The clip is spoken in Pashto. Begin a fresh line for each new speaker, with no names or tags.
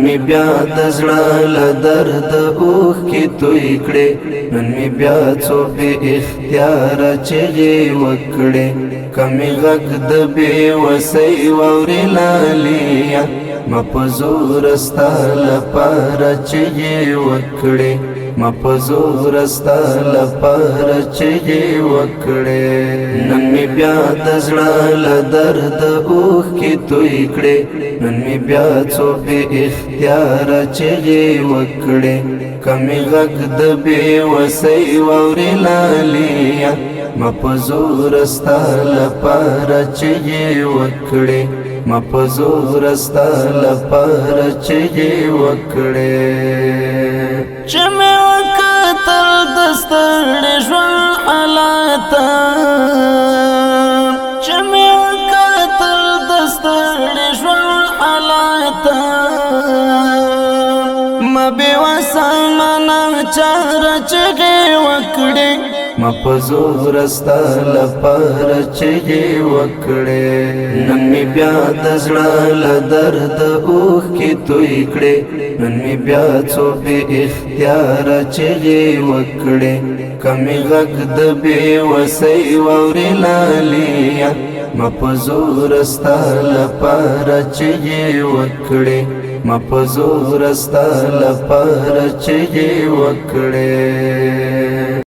می بیا د زړه له درد اوښکې توی کړې نن می بیا څو بې اختیاره چغې وکړې کمې غږ د بېوسۍ واورې لاليه ما په زور ستا لپاره چغې وکړې ما په زور ستا لپاره چغې وکړې نن می بیا د زړه له درد اوښکې توی کړې نن می بیا څو بې اختیاره چغې وکړې کمې غږ د بېوسۍ واورې لاليه ما په زور ستا لپاره چغې وکړې ما په زور ستا لپاره چغې وکړې چې مې وکتل د ستړي ژوند حالاته چې مې وکتل د ستړي ژوند حالاته ما بېوسه ما ناچاره چغې وکړې ما په زور ستا لپاره چغې وکړې نن می بیا د زړه له درد اوښکې توی کړې نن می بیا څو بې اختیاره چغې وکړې کمې غږ د بېوسۍ واورې لاليه ما په زور ستا لپاره چغې وکړې ما په زور ستا لپاره چغې وکړې